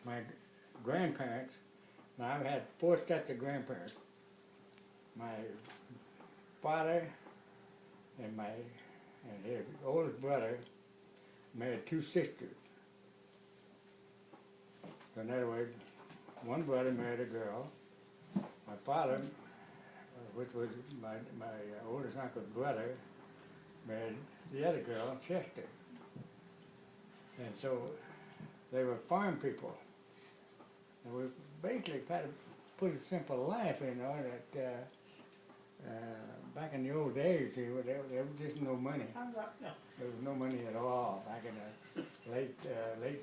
my grandparents, now I've had 4 sets of grandparents. My father and his oldest brother married 2 sisters. So in other words, one brother married a girl. My father, which was my oldest uncle's brother, married the other girl, Chester. And so they were farm people. And we basically had a pretty simple life, you know, that back in the old days, there was just no money. There was no money at all. Back in the late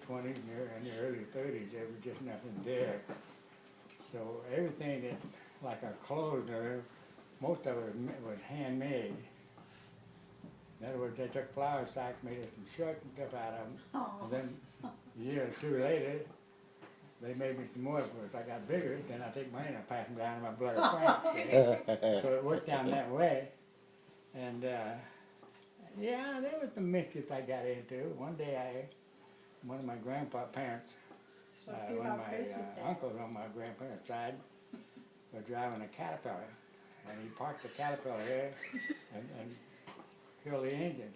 20s and the early 30s, there was just nothing there. So everything that, like our clothes, most of it was handmade. In other words, they took flour sacks, made some shirts and stuff out of them. And then a year or 2 later, they made me some more. As I got bigger, then I take mine and I pass them down to my brother Frank. So it worked down that way. And yeah, there was some mischief I got into. One day, one of my grandparents, one of my uncles on my grandparents' side, was driving a Caterpillar. And he parked the Caterpillar there and killed the engine.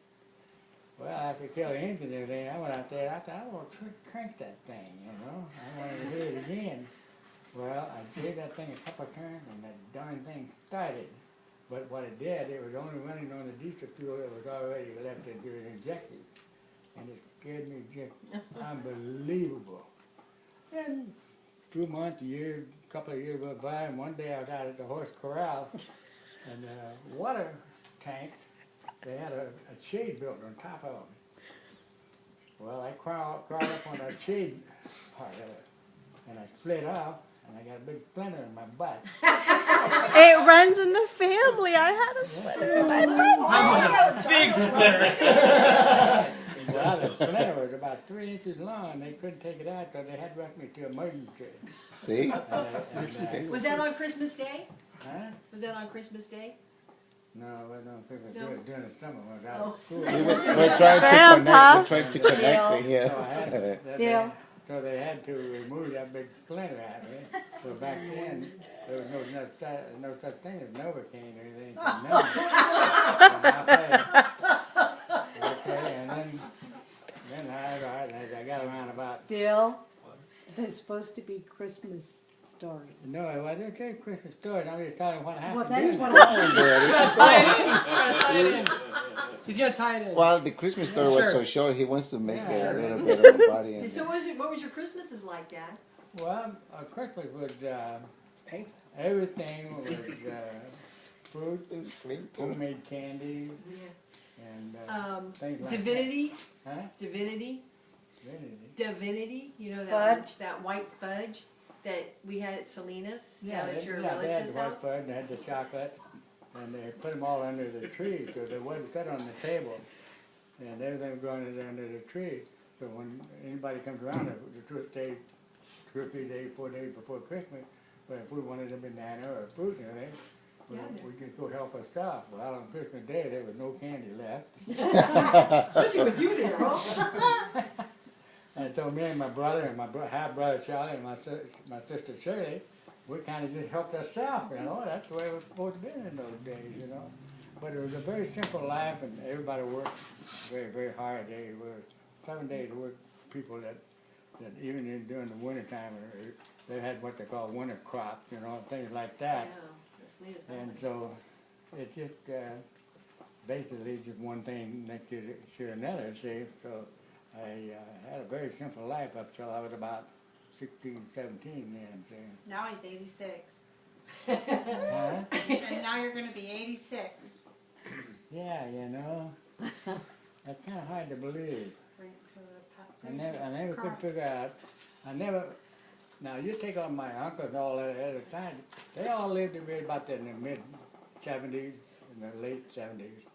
Well, after he killed the engine and everything, I went out there, I thought, I want to crank that thing, you know. I wanted to hit it again. Well, I gave that thing a couple of turns and that darn thing started. But what it did, it was only running on the diesel fuel that was already left into it injected. And it scared me just unbelievable. And 2 months, a year, a couple of years went by, and one day I was out at the horse corral, and the water tanks, they had a shade built on top of them. Well, I crawled up on that shade part of it, and I slid off, and I got a big splinter in my butt. It runs in the family. I had a splinter in my butt. Big splinter. Well, the splinter was about 3 inches long, and they couldn't take it out, so they had to rush me to emergency. See? Was that on Christmas Day? Huh? Was that on Christmas Day? No, it wasn't on Christmas. No. During the summer when I was out of school. We're trying to Grandpa. connect. We're trying to connect it So, here. so they had to remove that big splinter out of it. So back then, there was no such thing as Novocaine or anything. Okay, and then as I got around about, Bill, there's supposed to be Christmas story. no, it wasn't a Christmas story. I'm just telling you what happened. Well, that's then. what I He's gonna tie it in. Well, the Christmas story was Sure. so short. He wants to make Yeah. a little bit of a body. And so what was your Christmases like, Dad? Well, Christmas was, everything was fruit, homemade candy, and things like Divinity? that. Huh? Divinity? Divinity. Divinity? You know Fudge. that white fudge that we had at Selena's down at your they had relative's the white house? fudge and they had the chocolate, and they put them all under the tree, so they wouldn't sit on the table, and everything was going under the tree. So when anybody comes around, the truth day, 2 or 3 days, 4 days before Christmas, but if we wanted a banana or a fruit or anything, we could go help us out. Well, on Christmas Day, there was no candy left. Especially with you there, huh? And so me and my brother and my half-brother Charlie and my sister Shirley, we kind of just helped ourselves, you know. That's the way it was supposed to be in those days, you know. But it was a very simple life, and everybody worked very, very hard. They were 7 days work people that even during the wintertime, they had what they call winter crops, you know, things like that. And so it just basically just one thing next to another, see. So I had a very simple life up till I was about 16, 17 then, see. Now he's 86. Huh? And now you're going to be 86. Yeah, you know, that's kind of hard to believe. Drink to the I never could figure out, now you take on my uncles and all that at the time, they all lived to be about in the mid-70s, in the late 70s.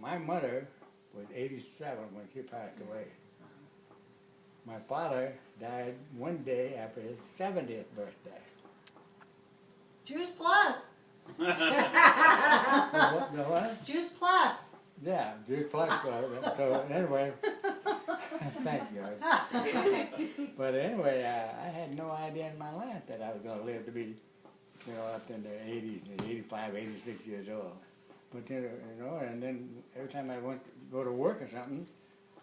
My mother was 87 when she passed away. My father died one day after his 70th birthday. Juice Plus. The what? Juice Plus. Yeah, Juice Plus. So anyway, Thank you. But anyway, I had no idea in my life that I was gonna live to be, you know, up in the 80s, 85, 86 years old. But you know, and then every time I went to go to work or something,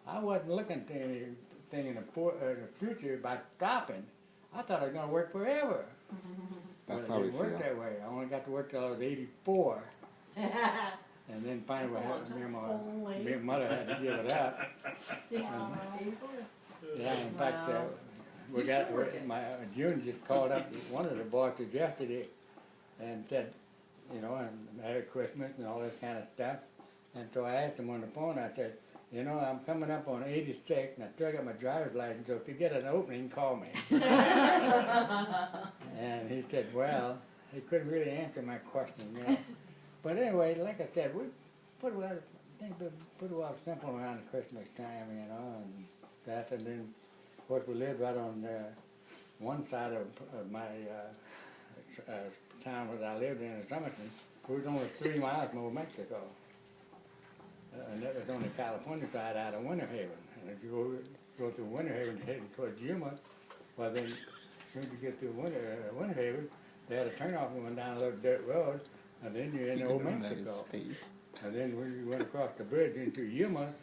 I wasn't looking to anything in the future by stopping. I thought I was gonna work forever. That's But how it we didn't work feel. that way. I only got to work till I was 84. And then finally, me and mother had to give it up. Yeah, in fact, we got my June just called up one of the bosses yesterday and said, you know, and Merry Christmas and all this kind of stuff. And so I asked him on the phone. I said, you know, I'm coming up on 86, and I still got my driver's license. So if you get an opening, call me. And he said, well, he couldn't really answer my question. You know. But anyway, like I said, we pretty well simple around Christmas time, you know, and that. And then, of course, we lived right on one side of my town where I lived in Somerton. We was only 3 miles from Old Mexico. And that was on the California side out of Winter Haven. And if you go through Winter Haven heading towards Yuma, well then, as soon as you get through Winter Haven, they had a turnoff and went down a little dirt road, and then you're in Old That is Mexico. space. And then when you went across the bridge into Yuma,